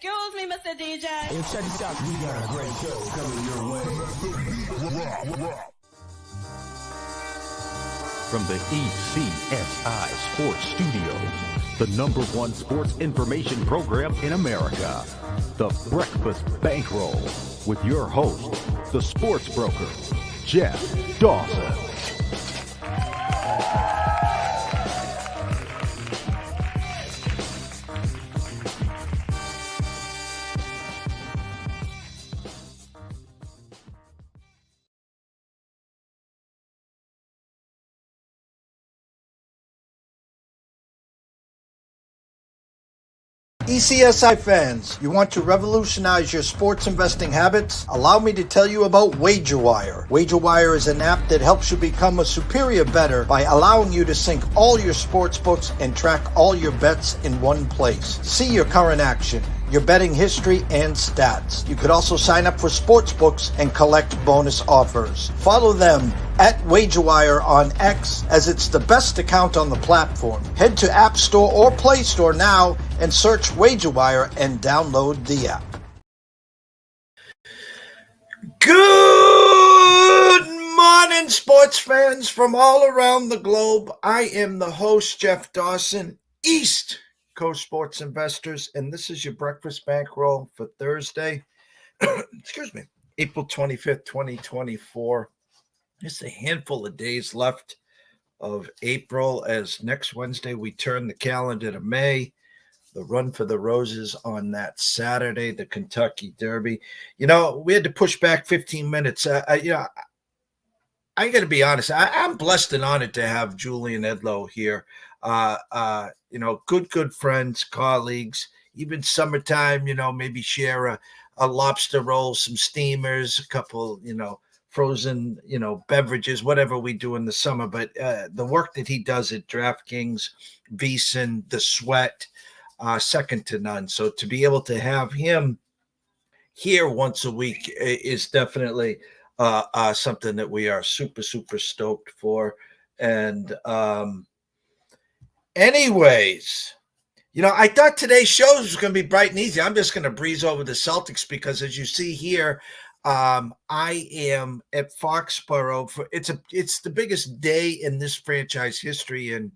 Excuse me, Mr. DJ. Hey, check this out. We got a great show coming your way. From the ECSI Sports Studios, the #1 sports information program in America, the Breakfast Bankroll, with your host, the sports broker, Jeff Dawson. ECSI fans, you want to revolutionize your sports investing habits? Allow me to tell you about WagerWire. WagerWire is an app that helps you become a superior bettor by allowing you to sync all your sports books and track all your bets in one place. See your current action, your betting history, and stats. You could also sign up for sports books and collect bonus offers. Follow them at WagerWire on X, as it's the best account on the platform. Head to App Store or Play Store now and search WagerWire and download the app. Good morning, sports fans from all around the globe. I am the host, Jeff Dawson, East Coast Sports Investors, and this is your Breakfast Bankroll for Thursday, excuse me, April 25th, 2024. Just a handful of days left of April, as next Wednesday we turn the calendar to May. The Run for the Roses on that Saturday, the Kentucky Derby. You know, we had to push back 15 minutes. I got to be honest. I'm blessed and honored to have Julian Edlow here. Good friends, colleagues, even summertime, maybe share a lobster roll, some steamers, a couple, frozen, beverages, whatever we do in the summer. But the work that he does at DraftKings, VSiN, The Sweat, second to none. So to be able to have him here once a week is definitely something that we are super, super stoked for. And anyways, I thought today's show was going to be bright and easy. I'm just going to breeze over the Celtics because, as you see here, I am at Foxborough for it's the biggest day in this franchise history in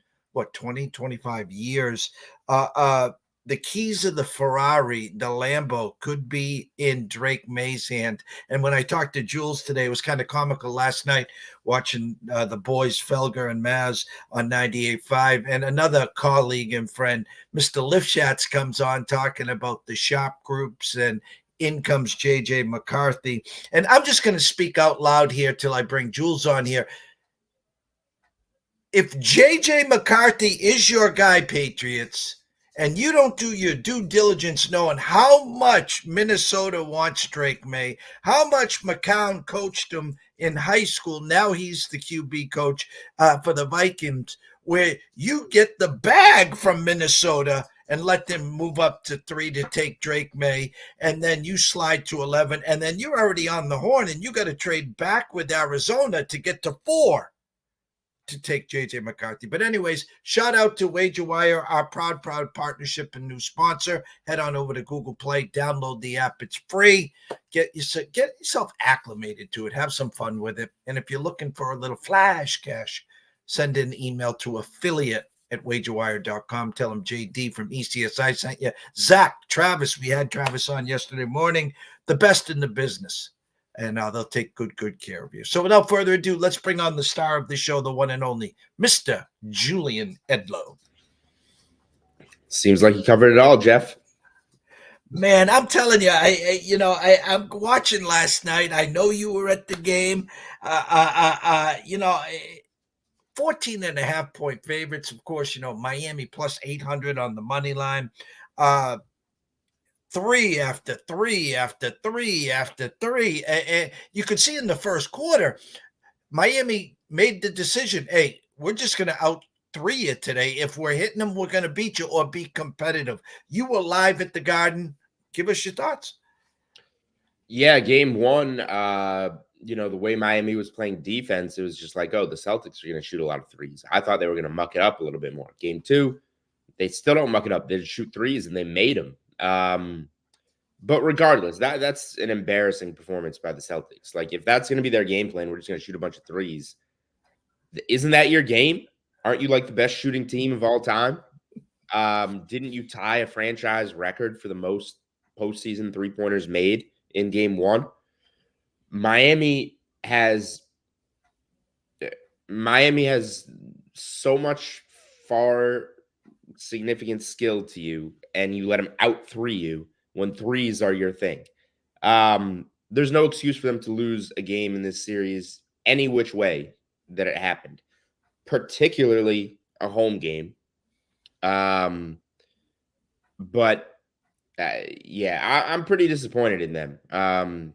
20, 25 years. The keys of the Ferrari, the Lambo, could be in Drake May's hand. And when I talked to Jules today, it was kind of comical last night watching the boys, Felger and Maz, on 98.5. And another colleague and friend, Mr. Lifshatz, comes on talking about the shop groups, and in comes J.J. McCarthy. And I'm just going to speak out loud here till I bring Jules on here. If J.J. McCarthy is your guy, Patriots, and you don't do your due diligence knowing how much Minnesota wants Drake May, how much McCown coached him in high school, now he's the QB coach for the Vikings, where you get the bag from Minnesota and let them move up to 3 to take Drake May, and then you slide to 11, and then you're already on the horn, and you got to trade back with Arizona to get to 4. To take J.J. McCarthy. But anyways, shout out to WagerWire, our proud partnership and new sponsor. Head on over to Google Play, download the app. It's free. Get yourself acclimated to it. Have some fun with it. And if you're looking for a little flash cash, send an email to affiliate@wagerwire.com. Tell them JD from ECSI sent you. Zach, Travis, we had Travis on yesterday morning. The best in the business. And they'll take good care of you. So without further ado, let's bring on the star of the show, the one and only Mr. Julian Edlow. Seems like you covered it all, Jeff. Man, I'm telling you, I'm watching last night. I know you were at the game. 14.5-point favorites. Of course, Miami plus 800 on the money line. 3 after 3 after 3 after 3. You could see in the first quarter, Miami made the decision, hey, we're just going to out 3 you today. If we're hitting them, we're going to beat you or be competitive. You were live at the Garden. Give us your thoughts. Yeah, game one, the way Miami was playing defense, it was just like, the Celtics are going to shoot a lot of threes. I thought they were going to muck it up a little bit more. Game two, they still don't muck it up. They just shoot threes, and they made them. But regardless, that's an embarrassing performance by the Celtics. Like, if that's going to be their game plan, we're just going to shoot a bunch of threes. Isn't that your game? Aren't you like the best shooting team of all time? Didn't you tie a franchise record for the most postseason three-pointers made in game one? Miami has so much far significant skill to you, and you let them out three you when threes are your thing. There's no excuse for them to lose a game in this series any which way that it happened, particularly a home game. But yeah, I'm pretty disappointed in them.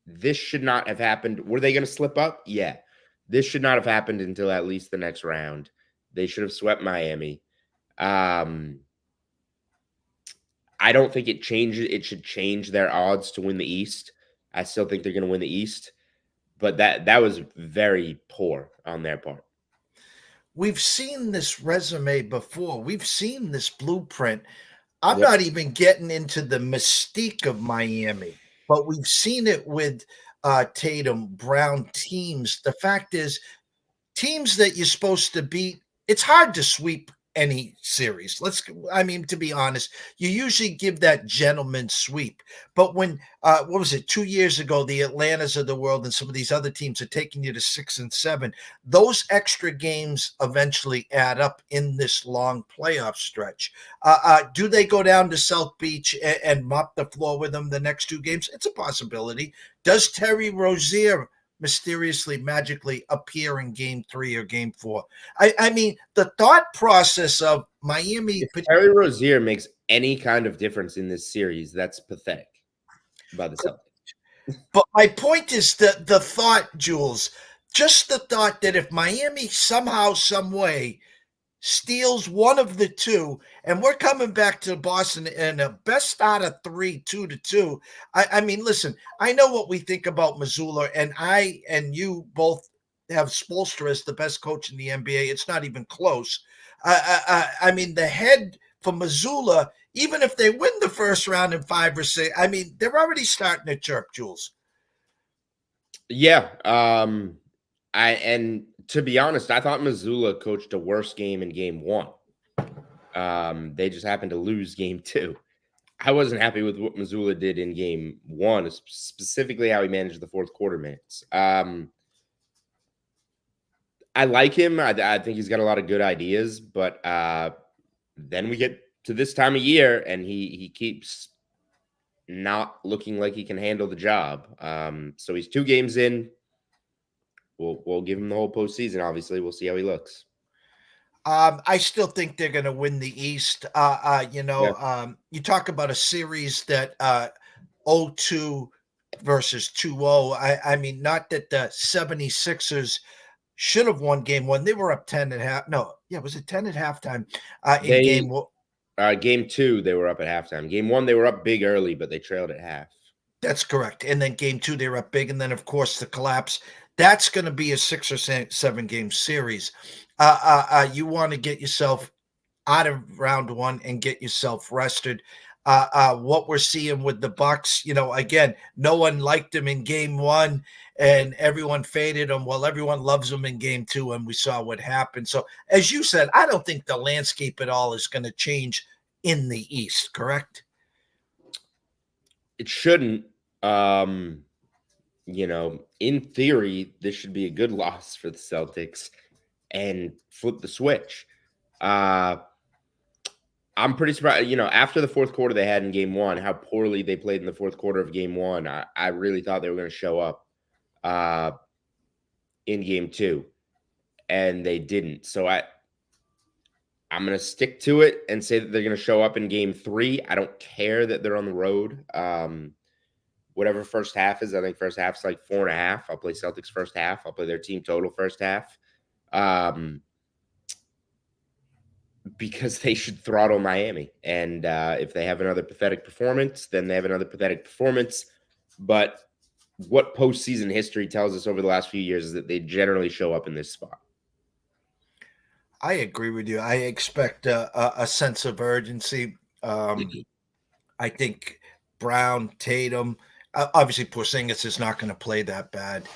This should not have happened. Were they going to slip up? Yeah. This should not have happened until at least the next round. They should have swept Miami. I don't think it should change their odds to win the East. I still think they're going to win the East, but that was very poor on their part. We've seen this resume before. We've seen this blueprint. I'm not even getting into the mystique of Miami, but we've seen it with Tatum, Brown teams. The fact is, teams that you're supposed to beat, it's hard to sweep any series. To be honest, you usually give that gentleman sweep. But when, what was it, 2 years ago, the Atlantas of the world and some of these other teams are taking you to 6 and 7, those extra games eventually add up in this long playoff stretch. Do they go down to South Beach and mop the floor with them the next 2 games? It's a possibility. Does Terry Rozier mysteriously, magically appear in game 3 or game 4? I mean, the thought process of Miami. If Terry Rozier makes any kind of difference in this series, that's pathetic by the Celtics. But my point is that the thought, Jules, just the thought that if Miami somehow, some way steals one of the 2, and we're coming back to Boston in a best out of 3, 2-2. I mean, listen, I know what we think about Mazzulla, and I and you both have Spoelstra as the best coach in the NBA. It's not even close. I mean, the head for Mazzulla, even if they win the first round in 5 or 6, I mean, they're already starting to chirp, Jules. Yeah. And to be honest, I thought Mazzulla coached a worse game in game 1. They just happened to lose game 2. I wasn't happy with what Mazzulla did in game 1, specifically how he managed the fourth quarter minutes. I like him. I think he's got a lot of good ideas, but then we get to this time of year and he keeps not looking like he can handle the job. So he's 2 games in. We'll give him the whole postseason. Obviously, we'll see how he looks. I still think they're going to win the East. You talk about a series that 0-2 versus 2-0. I mean, not that the 76ers should have won game 1. They were up 10 at half. No, yeah, was it 10 at halftime? Game 2, they were up at halftime. Game 1, they were up big early, but they trailed at half. That's correct. And then game 2, they were up big. And then, of course, the collapse. That's going to be a 6 or 7 game series. You want to get yourself out of round 1 and get yourself rested. What we're seeing with the Bucks, again, no one liked them in game 1 and everyone faded them. Well, everyone loves them in game 2, and we saw what happened. So, as you said, I don't think the landscape at all is going to change in the East, correct? It shouldn't. In theory, this should be a good loss for the Celtics and flip the switch. I'm pretty surprised, after the fourth quarter they had in game 1, how poorly they played in the fourth quarter of game 1. I really thought they were going to show up in game 2, and they didn't. So I'm going to stick to it and say that they're going to show up in game 3. I don't care that they're on the road. Whatever first half is, I think first half is like 4.5. I'll play Celtics first half. I'll play their team total first half. Because they should throttle Miami. And if they have another pathetic performance, then they have another pathetic performance. But what postseason history tells us over the last few years is that they generally show up in this spot. I agree with you. I expect a sense of urgency. I think Brown, Tatum, obviously Porzingis is not going to play that bad.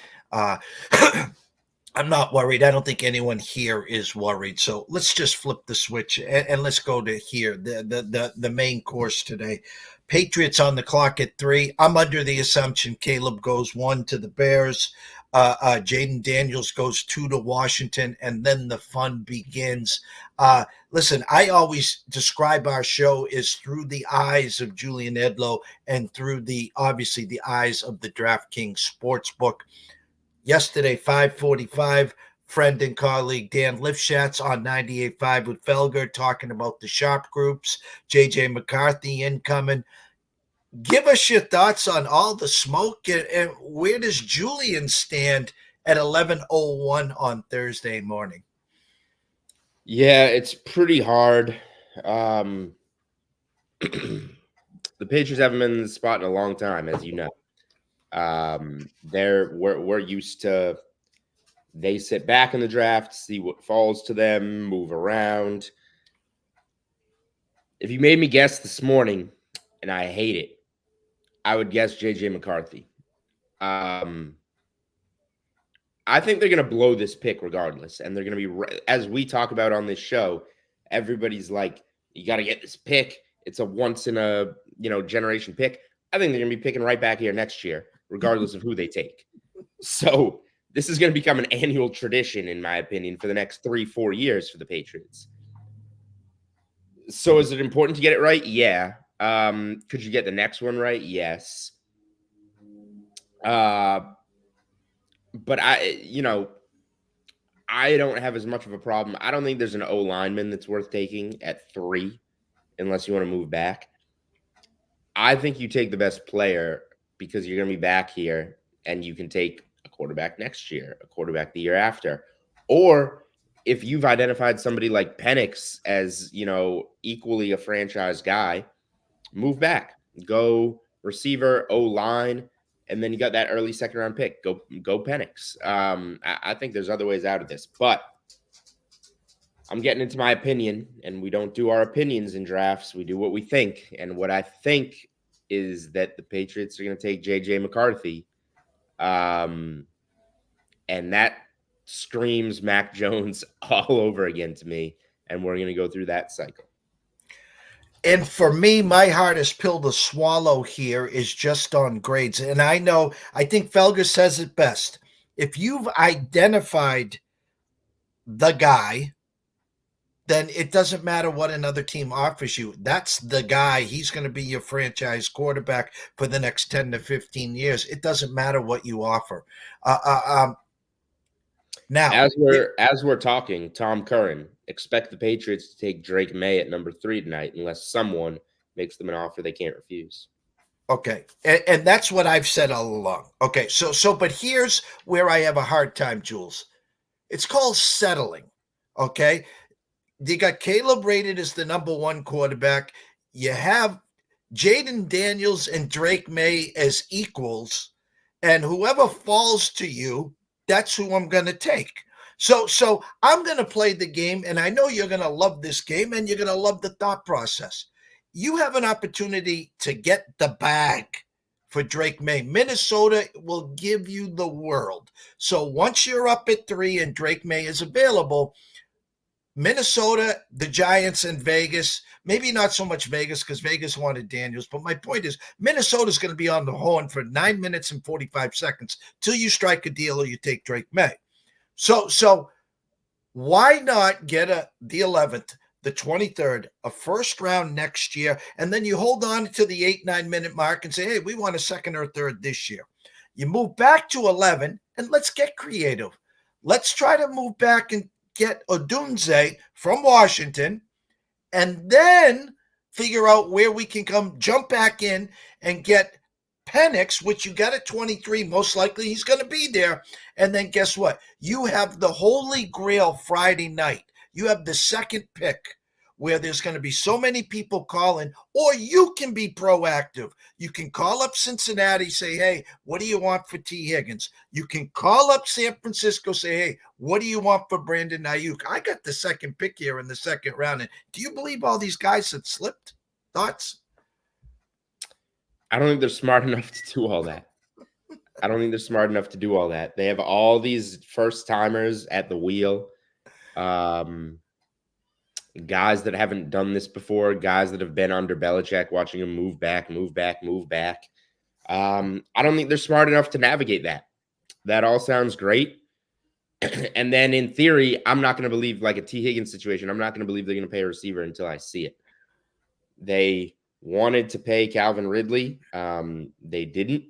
I'm not worried. I don't think anyone here is worried. So let's just flip the switch and let's go to here, the main course today. Patriots on the clock at 3. I'm under the assumption Caleb goes 1 to the Bears. Jaden Daniels goes 2 to Washington, and then the fun begins. Listen, I always describe our show as through the eyes of Julian Edlow and through obviously the eyes of the DraftKings Sportsbook. Yesterday, 5:45, friend and colleague Dan Lifshatz on 98.5 with Felger talking about the sharp groups. JJ McCarthy incoming. Give us your thoughts on all the smoke, and where does Julian stand at 11:01 on Thursday morning? Yeah, it's pretty hard. The Patriots haven't been in the spot in a long time, as you know. We're used to, they sit back in the draft, see what falls to them, move around. If you made me guess this morning, and I hate it, I would guess JJ McCarthy. I think they're going to blow this pick regardless, and they're going to be, as we talk about on this show, everybody's like, you got to get this pick. It's a once in a generation pick. I think they're going to be picking right back here next year, regardless of who they take. So this is going to become an annual tradition, in my opinion, for the next 3-4 years for the Patriots. So is it important to get it right? Yeah. Could you get the next one right? Yes. But I don't have as much of a problem. I don't think there's an O lineman that's worth taking at 3 unless you want to move back. I think you take the best player because you're going to be back here and you can take a quarterback next year, a quarterback the year after. Or if you've identified somebody like Penix as, equally a franchise guy, move back, go receiver, O-line, and then you got that early second-round pick. Go Penix. I think there's other ways out of this, but I'm getting into my opinion, and we don't do our opinions in drafts. We do what we think, and what I think is that the Patriots are going to take J.J. McCarthy, and that screams Mac Jones all over again to me, and we're going to go through that cycle. And for me, my hardest pill to swallow here is just on grades. And I think Felger says it best. If you've identified the guy, then it doesn't matter what another team offers you. That's the guy. He's going to be your franchise quarterback for the next 10 to 15 years. It doesn't matter what you offer. Now, as we're talking, Tom Curran, expect the Patriots to take Drake May at number 3 tonight unless someone makes them an offer they can't refuse. Okay, and that's what I've said all along. Okay, so but here's where I have a hard time, Jules. It's called settling, okay? You got Caleb rated as the number 1 quarterback. You have Jaden Daniels and Drake May as equals, and whoever falls to you, that's who I'm going to take. So I'm going to play the game, and I know you're going to love this game, and you're going to love the thought process. You have an opportunity to get the bag for Drake May. Minnesota will give you the world. So once you're up at 3 and Drake May is available, Minnesota, the Giants, and Vegas, maybe not so much Vegas because Vegas wanted Daniels, but my point is Minnesota's going to be on the horn for 9 minutes and 45 seconds till you strike a deal or you take Drake May. So why not get the 11th, the 23rd, a first round next year, and then you hold on to the 8-9 minute mark and say, hey, we want a second or third this year. You move back to 11, and let's get creative. Let's try to move back and get Odunze from Washington, and then figure out where we can jump back in and get Penix, which you got at 23. Most likely he's going to be there. And then guess what? You have the holy grail Friday night. You have the second pick where there's going to be so many people calling, or you can be proactive. You can call up Cincinnati, say, hey, what do you want for T. Higgins? You can call up San Francisco, say, hey, what do you want for Brandon Ayuk? I got the second pick here in the second round. And do you believe all these guys that slipped? Thoughts? I don't think they're smart enough to do all that. They have all these first timers at the wheel, guys that haven't done this before, guys that have been under Belichick, watching him move back. I don't think they're smart enough to navigate that. That all sounds great. And then in theory, I'm not going to believe, like a T. Higgins situation, I'm not going to believe they're going to pay a receiver until I see it. They wanted to pay Calvin Ridley. They didn't.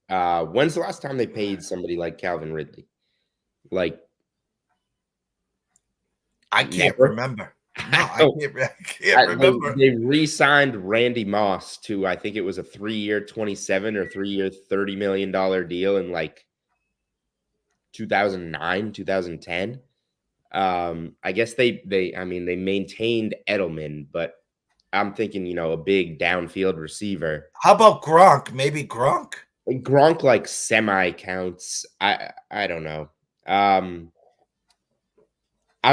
When's the last time they paid somebody like Calvin Ridley? Like, I can't never? remember. No, I can't remember. They re-signed Randy Moss to, I think it was a 3-year, 27 or 3-year, $30 million deal in like 2009, 2010. I guess they maintained Edelman, but I'm thinking, a big downfield receiver. How about Gronk? Maybe Gronk? Gronk like semi counts. I don't know. I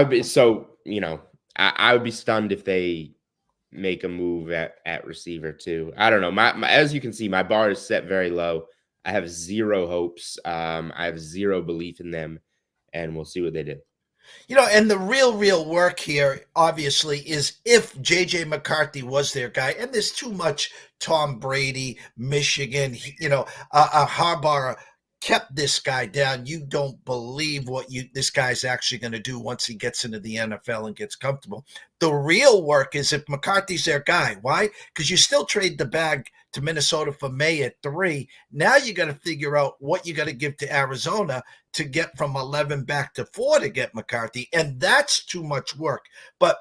would be I would be stunned if they make a move at receiver too. I don't know. My as you can see, my bar is set very low. I have zero hopes. I have zero belief in them, and we'll see what they do. And the real work here, obviously, is if J.J. McCarthy was their guy, and there's too much Tom Brady, Michigan, Harbaugh kept this guy down. You don't believe what this guy's actually going to do once he gets into the NFL and gets comfortable. The real work is if McCarthy's their guy. Why? Because you still trade the bag to Minnesota for MAYE at 3. Now you got to figure out what you got to give to Arizona to get from 11 back to 4 to get McCarthy. And that's too much work. But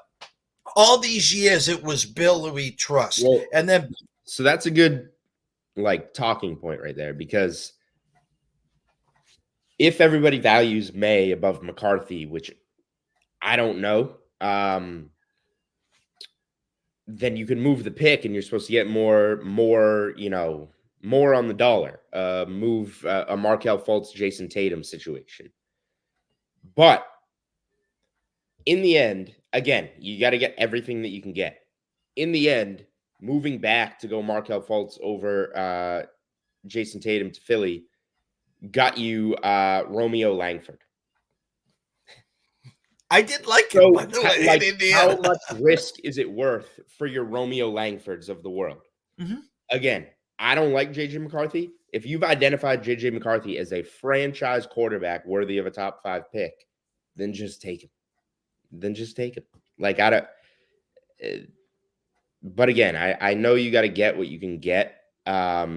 all these years it was Bill who we trust. Well, and then so that's a good talking point right there, because if everybody values MAYE above McCarthy, which I don't know, then you can move the pick and you're supposed to get more on the dollar. Move a Markelle Fultz, Jason Tatum situation. But in the end, again, you got to get everything that you can get. In the end, moving back to go Markelle Fultz over Jason Tatum to Philly got you Romeo Langford. I did like him, by the way, in Indiana. How much risk is it worth for your Romeo Langfords of the world? Mm-hmm. Again, I don't like J.J. McCarthy. If you've identified J.J. McCarthy as a franchise quarterback worthy of a top 5 pick, then just take him. But again, I know you got to get what you can get. I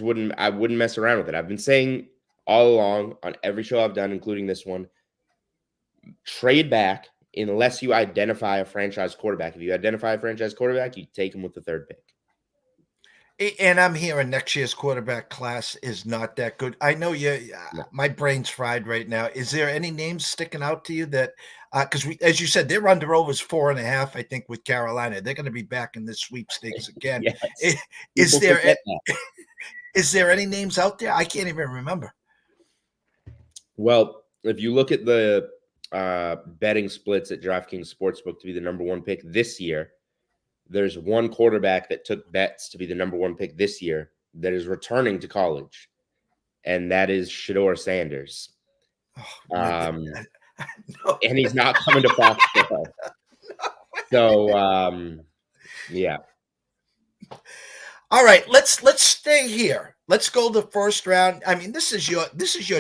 wouldn't mess around with it. I've been saying all along on every show I've done, including this one, trade back unless you identify a franchise quarterback. If you identify a franchise quarterback, you take him with the 3rd pick. And I'm hearing next year's quarterback class is not that good. I know my brain's fried right now. Is there any names sticking out to you that, because as you said, their under-over is 4.5, I think, with Carolina. They're going to be back in this sweepstakes again. Yes. Is there any names out there? I can't even remember. Well, if you look at the betting splits at DraftKings Sportsbook to be the number 1 pick this year, there's one quarterback that took bets to be the number 1 pick this year that is returning to college, and that is Shedeur Sanders. And he's not coming to Foxborough. So, yeah. All right, let's stay here. Let's go the first round. I mean, this is your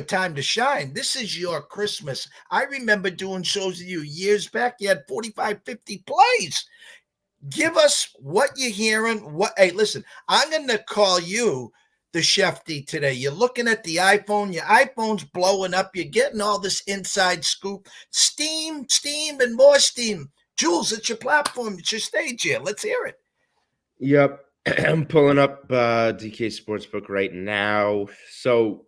time to shine. This is your Christmas. I remember doing shows with you years back. You had 45, 50 plays. Give us what you're hearing. Hey, listen, I'm going to call you the Shefty today. You're looking at the iPhone. Your iPhone's blowing up. You're getting all this inside scoop. Steam, and more steam. Jules, it's your platform. It's your stage here. Let's hear it. Yep. I'm pulling up DK Sportsbook right now. So,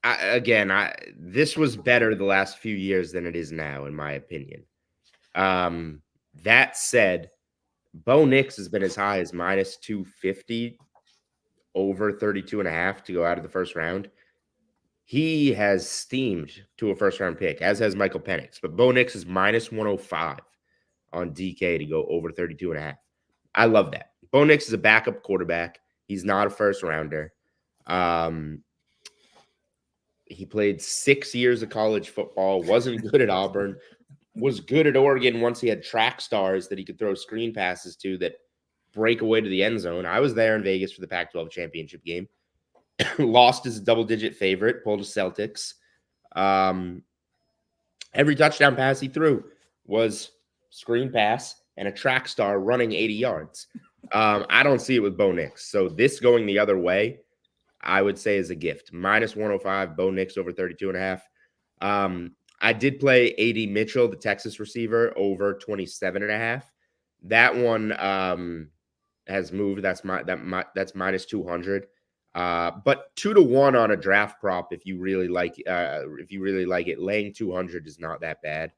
this was better the last few years than it is now, in my opinion. That said, Bo Nix has been as high as minus 250 over 32.5 to go out of the first round. He has steamed to a first-round pick, as has Michael Penix. But Bo Nix is minus 105 on DK to go over 32.5. I love that. Bo Nix is a backup quarterback. He's not a first rounder. He played 6 years of college football, wasn't good at Auburn, was good at Oregon once he had track stars that he could throw screen passes to that break away to the end zone. I was there in Vegas for the Pac-12 championship game. Lost as a double-digit favorite, pulled a Celtics. Every touchdown pass he threw was screen pass and a track star running 80 yards. I don't see it with Bo Nix. So this going the other way, I would say is a gift. Minus 105, Bo Nix over 32.5. I did play A.D. Mitchell, the Texas receiver, over 27.5. That one has moved. That's minus 200. But 2-1 on a draft prop if you really like it. Laying 200 is not that bad.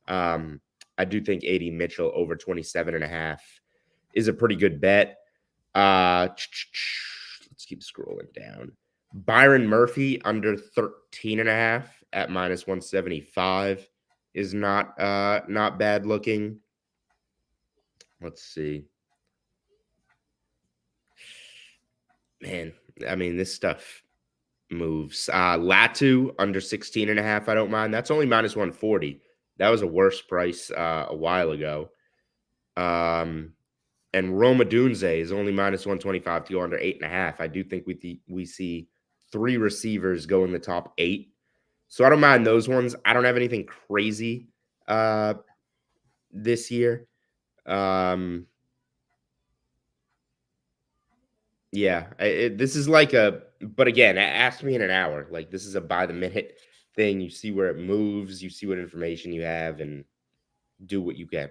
I do think A.D. Mitchell over 27.5 is a pretty good bet. Let's keep scrolling down. Byron Murphy under 13.5 at minus 175 is not bad looking. Let's see. Man, I mean, this stuff moves. Latu under 16.5. I don't mind. That's only minus 140. That was a worse price a while ago. And Roma Dunze is only minus 125 to go under 8.5. I do think we see 3 receivers go in the top 8. So I don't mind those ones. I don't have anything crazy this year. Yeah, this is like but again, ask me in an hour. Like, this is a by the minute thing. You see where it moves, you see what information you have, and do what you can.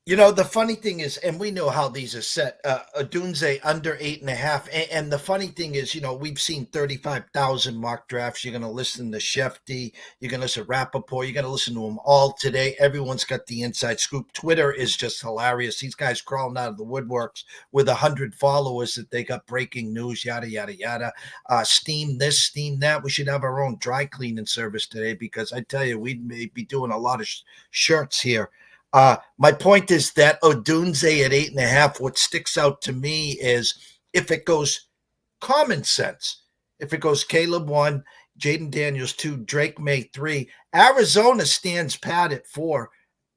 You know, the funny thing is, and we know how these are set, Odunze under 8.5. And the funny thing is, you know, we've seen 35,000 mock drafts. You're going to listen to Shefty. You're going to listen to Rappaport. You're going to listen to them all today. Everyone's got the inside scoop. Twitter is just hilarious. These guys crawling out of the woodworks with 100 followers that they got breaking news, yada, yada, yada. Steam this, steam that. We should have our own dry cleaning service today because I tell you, we may be doing a lot of shirts here. My point is that Odunze at 8.5, what sticks out to me is if it goes common sense, if it goes Caleb 1, Jaden Daniels 2, Drake May 3, Arizona stands pat at 4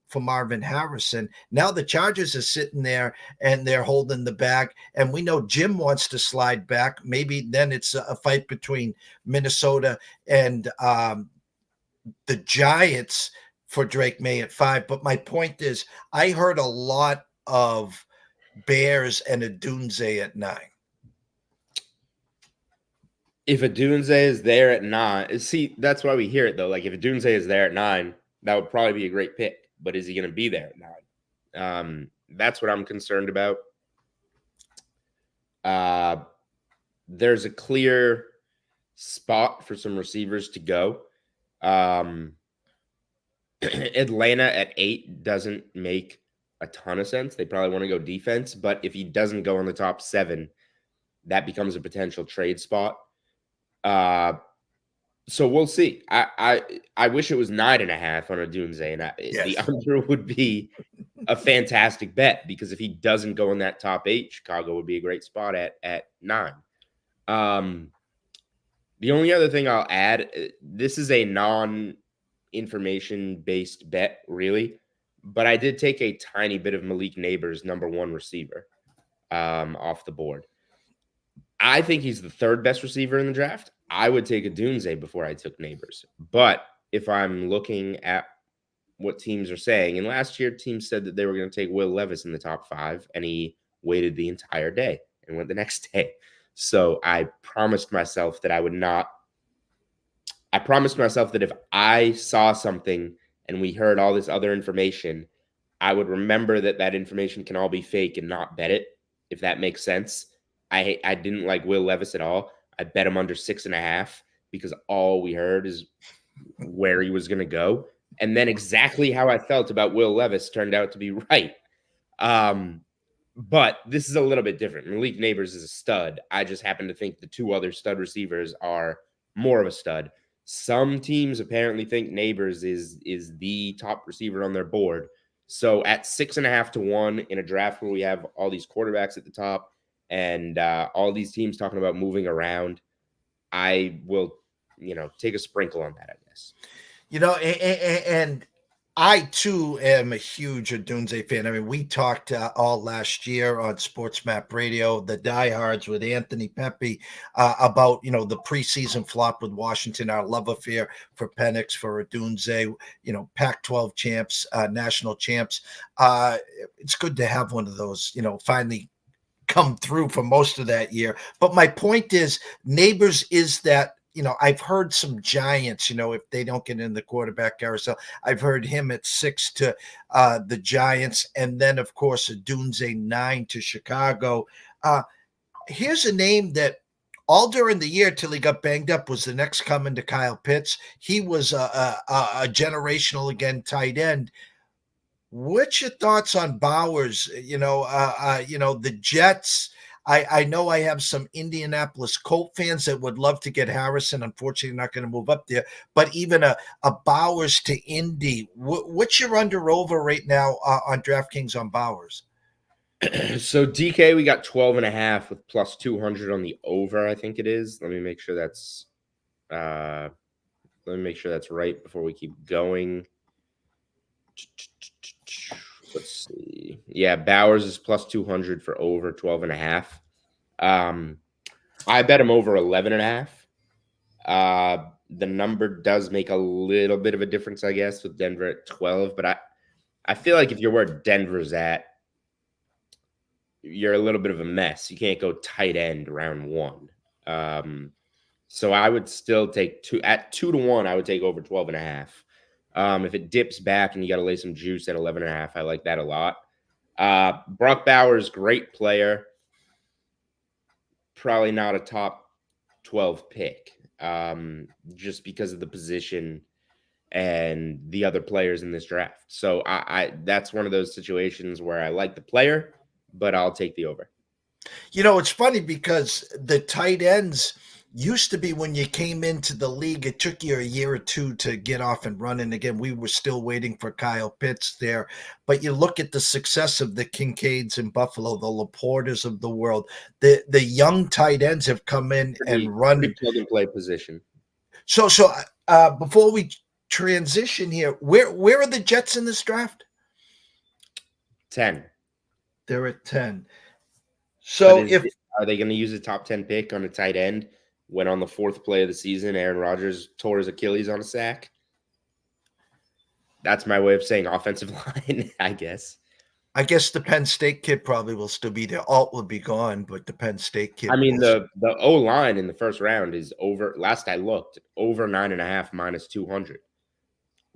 for Marvin Harrison. Now the Chargers are sitting there and they're holding the bag, and we know Jim wants to slide back. Maybe then it's a fight between Minnesota and the Giants for Drake May at 5. But my point is, I heard a lot of Bears and Odunze at 9. If Odunze is there at 9, see, that's why we hear it though. Like, if Odunze is there at 9, that would probably be a great pick. But is he going to be there at 9? That's what I'm concerned about. There's a clear spot for some receivers to go. Atlanta at 8 doesn't make a ton of sense. They probably want to go defense, but if he doesn't go in the top 7, that becomes a potential trade spot. So we'll see. I wish it was 9.5 on Odunze, and yes, the under would be a fantastic bet because if he doesn't go in that top 8, Chicago would be a great spot at 9. The only other thing I'll add, this is a non-information-based bet, really, but I did take a tiny bit of Malik Neighbors' number 1 receiver off the board. I think he's the 3rd best receiver in the draft. I would take Odunze before I took Neighbors. But if I'm looking at what teams are saying, and last year teams said that they were going to take Will Levis in the top 5, and he waited the entire day and went the next day. So I promised myself that I would not. I promised myself that if I saw something and we heard all this other information, I would remember that that information can all be fake and not bet it, if that makes sense. I didn't like Will Levis at all. I bet him under 6.5 because all we heard is where he was going to go. And then exactly how I felt about Will Levis turned out to be right. But this is a little bit different. Malik Neighbors is a stud. I just happen to think the 2 other stud receivers are more of a stud. Some teams apparently think Neighbors is the top receiver on their board. So at 6.5 to 1 in a draft where we have all these quarterbacks at the top and all these teams talking about moving around, I will, take a sprinkle on that, I guess. And I too am a huge Odunze fan. I mean, we talked all last year on Sports Map Radio, the diehards with Anthony Pepe, about the preseason flop with Washington, our love affair for Penix, for Odunze, Pac-12 champs, national champs. It's good to have one of those, finally come through for most of that year. But my point is, Neighbors is that. I've heard some giants, if they don't get in the quarterback carousel, I've heard him at 6 to the Giants. And then, of course, Odunze 9 to Chicago. Here's a name that all during the year till he got banged up was the next coming to Kyle Pitts. He was a generational, again, tight end. What's your thoughts on Bowers? The Jets. I know I have some Indianapolis Colt fans that would love to get Harrison. Unfortunately, not going to move up there. But even a Bowers to Indy, what's your under-over right now on DraftKings on Bowers? So DK, we got 12.5 with plus 200 on the over, I think it is. Let me make sure that's right before we keep going. Let's see. Yeah, Bowers is plus 200 for over 12.5. I bet him over 11.5. The number does make a little bit of a difference, I guess, with Denver at 12. But I feel like if you're where Denver's at, you're a little bit of a mess. You can't go tight end round 1. So I would still take 2 to 1. I would take over 12.5. If it dips back and you got to lay some juice at 11.5, I like that a lot. Brock Bowers, great player. Probably not a top 12 pick, just because of the position and the other players in this draft. So I that's one of those situations where I like the player, but I'll take the over. It's funny because the tight ends used to be, when you came into the league, it took you a year or two to get off and running again. We were still waiting for Kyle Pitts there. But you look at the success of the Kincaids in Buffalo, the Laportas of the world. The young tight ends have come in and run. Plug and play position. So before we transition here, where are the Jets in this draft? 10. They're at 10. So are they going to use a top 10 pick on a tight end when on the 4th play of the season, Aaron Rodgers tore his Achilles on a sack? That's my way of saying offensive line, I guess. I guess the Penn State kid probably will still be there. Alt will be gone, but the Penn State kid. I mean, the O-line in the first round is over. Last I looked, over 9.5 minus 200.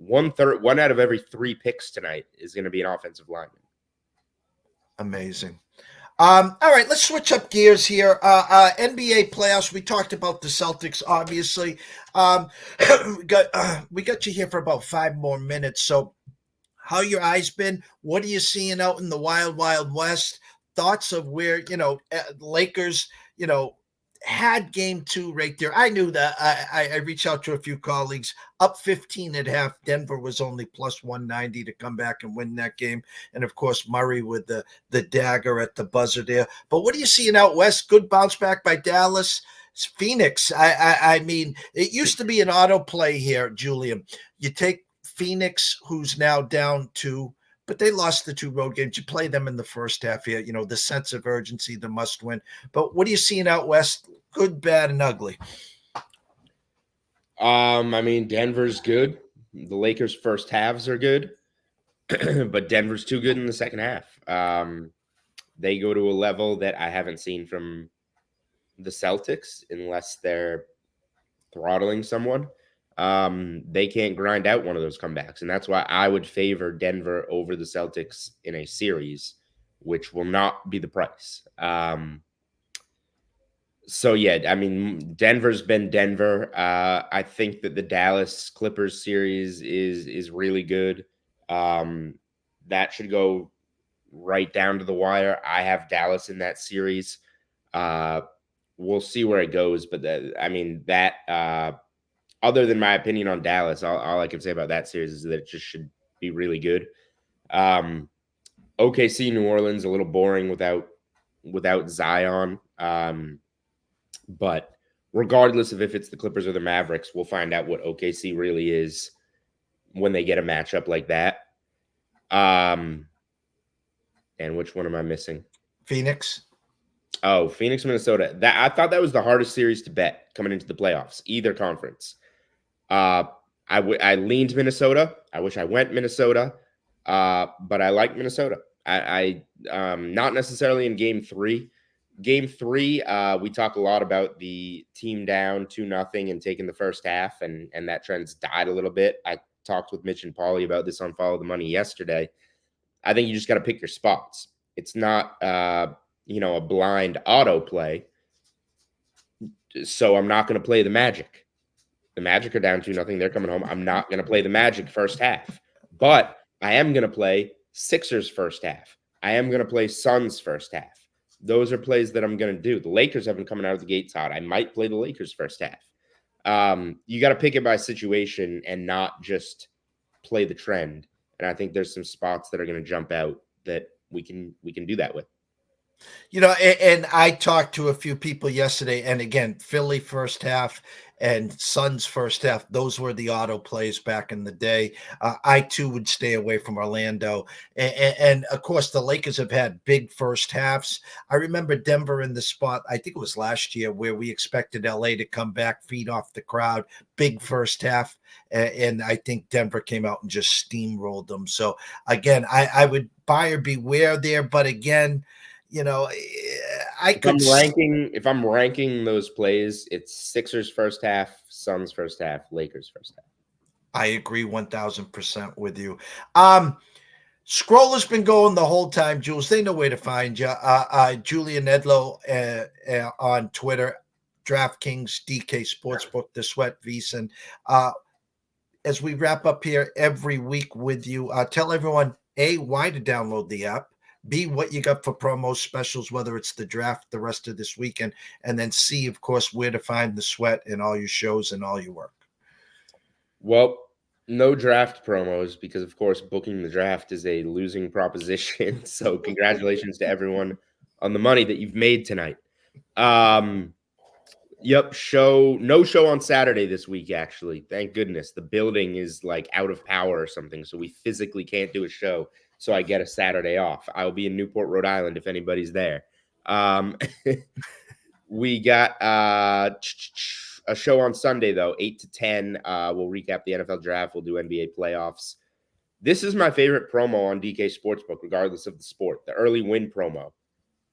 1/3, 1 out of every 3 picks tonight is going to be an offensive lineman. Amazing. All right, let's switch up gears here. NBA playoffs. We talked about the Celtics, obviously. We got you here for about 5 more minutes. So, how your eyes been? What are you seeing out in the wild, wild west? Thoughts of where Lakers, had game 2 right there. I knew that. I reached out to a few colleagues. Up 15 at half. Denver was only plus 190 to come back and win that game. And, of course, Murray with the dagger at the buzzer there. But what are you seeing out west? Good bounce back by Dallas. Phoenix. I mean, it used to be an autoplay here, Julian. You take Phoenix, who's now down 2, but they lost the 2 road games. You play them in the first half here, the sense of urgency, the must win. But what are you seeing out west? Good, bad, and ugly. I mean, Denver's good. The Lakers' first halves are good, but Denver's too good in the second half. They go to a level that I haven't seen from the Celtics unless they're throttling someone. They can't grind out one of those comebacks. And that's why I would favor Denver over the Celtics in a series, which will not be the price. So, yeah, I mean, Denver's been Denver. I think that the Dallas Clippers series is really good. That should go right down to the wire. I have Dallas in that series. We'll see where it goes. But, other than my opinion on Dallas, all I can say about that series is that it just should be really good. OKC New Orleans a little boring without Zion. But regardless of if it's the Clippers or the Mavericks, we'll find out what OKC really is when they get a matchup like that. And which one am I missing? Phoenix. Oh, Phoenix, Minnesota. I thought that was the hardest series to bet coming into the playoffs, either conference. I leaned Minnesota. I wish I went Minnesota, but I like Minnesota. I not necessarily in Game 3. Game 3, we talk a lot about the team down 2-0 and taking the first half, and that trend's died a little bit. I talked with Mitch and Paulie about this on Follow the Money yesterday. I think you just got to pick your spots. It's not a blind auto play. So I'm not going to play the Magic. The Magic are down 2-0. They're coming home. I'm not going to play the Magic first half. But I am going to play Sixers first half. I am going to play Suns first half. Those are plays that I'm going to do. The Lakers have been coming out of the gates hot. I might play the Lakers first half. You got to pick it by situation and not just play the trend. And I think there's some spots that are going to jump out that we can do that with. And I talked to a few people yesterday, and again, Philly first half and Suns first half, those were the auto plays back in the day. I too would stay away from Orlando. And of course, the Lakers have had big first halves. I remember Denver in the spot, I think it was last year, where we expected LA to come back, feed off the crowd, big first half. And I think Denver came out and just steamrolled them. So again, I would buyer beware there. But again, if I'm ranking those plays, it's Sixers first half, Suns first half, Lakers first half. I agree 1,000% with you. Scroll has been going the whole time, Jules. They know where to find you. Julian Edlow on Twitter, DraftKings, DKSportsBook, The Sweat, Veasan. As we wrap up here every week with you, tell everyone, A, why to download the app. B, what you got for promo specials, whether it's the draft the rest of this weekend, and then C, of course, where to find the Sweat and all your shows and all your work. Well, no draft promos because, of course, booking the draft is a losing proposition. So congratulations to everyone on the money that you've made tonight. Yep, no show on Saturday this week, actually. Thank goodness. The building is like out of power or something, so we physically can't do a show. So I get a Saturday off. I'll be in Newport, Rhode Island, if anybody's there. We got a show on Sunday, though, 8 to 10. We'll recap the NFL draft. We'll do NBA playoffs. This is my favorite promo on DK Sportsbook, regardless of the sport, the early win promo.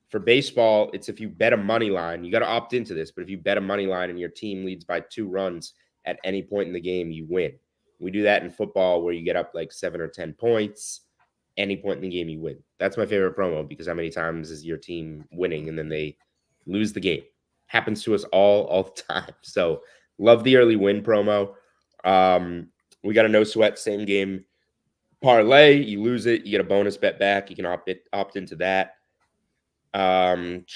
For baseball, it's if you bet a money line. You got to opt into this, but if you bet a money line and your team leads by 2 runs at any point in the game, you win. We do that in football where you get up like 7 or 10 points. Any point in the game, you win. That's my favorite promo because how many times is your team winning and then they lose the game? Happens to us all the time. So love the early win promo. We got a no sweat same game parlay. You lose it, you get a bonus bet back. You can opt into that. And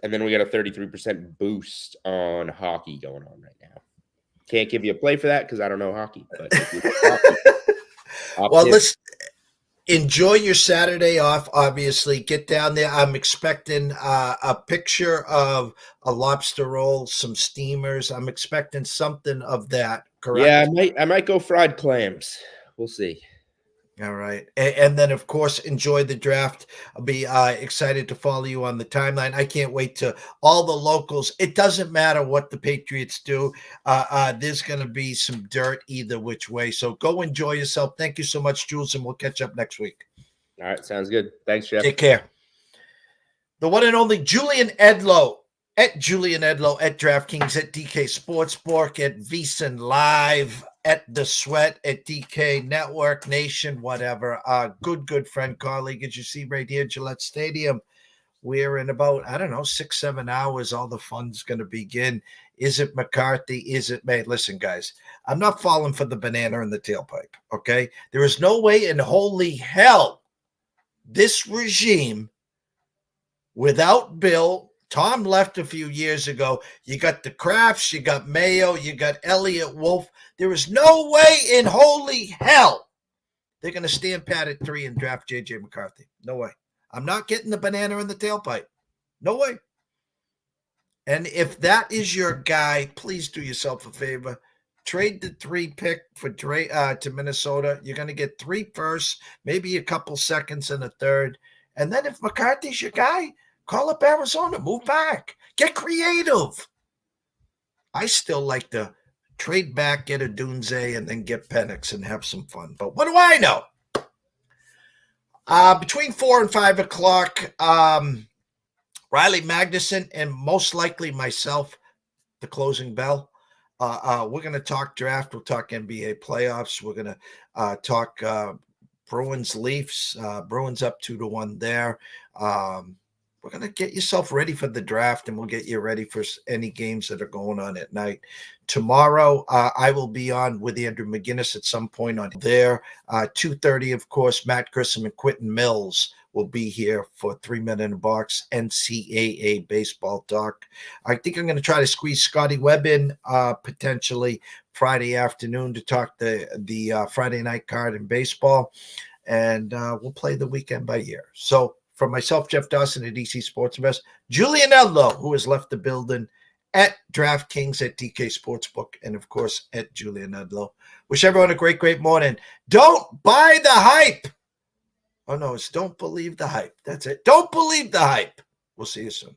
then we got a 33% boost on hockey going on right now. Can't give you a play for that because I don't know hockey. But well, let's enjoy your Saturday off. Obviously, get down there. I'm expecting a picture of a lobster roll, some steamers. I'm expecting something of that. Correct? Yeah, I might go fried clams. We'll see. All right. And then, of course, enjoy the draft. I'll be excited to follow you on the timeline. I can't wait to all the locals. It doesn't matter what the Patriots do. There's going to be some dirt either which way. So go enjoy yourself. Thank you so much, Jules, and we'll catch up next week. All right. Sounds good. Thanks, Jeff. Take care. The one and only Julian Edlow at Julian Edlow at DraftKings, at DK Sportsbook, at Veasan Live, at The Sweat, at DK Network, Nation, whatever. Good friend, colleague, as you see right here, Gillette Stadium. We're in about, 6-7 hours. All the fun's going to begin. Is it McCarthy? Is it May? Listen, guys, I'm not falling for the banana in the tailpipe, okay? There is no way in holy hell this regime, without Bill, Tom left a few years ago. You got the Crafts, you got Mayo, you got Elliott Wolf. There is no way in holy hell they're going to stand pat at 3 and draft J.J. McCarthy. No way. I'm not getting the banana in the tailpipe. No way. And if that is your guy, please do yourself a favor. Trade the 3 pick for to Minnesota. You're going to get 3 firsts, maybe a couple seconds and a third. And then if McCarthy's your guy, call up Arizona. Move back. Get creative. I still like to trade back, get a Dunze, and then get Penix and have some fun. But what do I know? Between 4 and 5 o'clock, Riley Magnuson and most likely myself, the closing bell. We're going to talk draft. We'll talk NBA playoffs. We're going to talk Bruins Leafs. Bruins up 2-1 there. We're going to get yourself ready for the draft, and we'll get you ready for any games that are going on at night. Tomorrow, I will be on with Andrew McGinnis at some point on there. 2:30, of course, Matt Grissom and Quentin Mills will be here for 3 Men in a Box NCAA baseball talk. I think I'm going to try to squeeze Scotty Webb in potentially Friday afternoon to talk the Friday night card in baseball, and we'll play the weekend by ear. So for myself, Jeff Dawson at DC Sports Invest, Julian Edlow, who has left the building, at DraftKings, at DK Sportsbook, and of course at Julian Edlow. Wish everyone a great, great morning. Don't buy the hype. Oh, no, it's don't believe the hype. That's it. Don't believe the hype. We'll see you soon.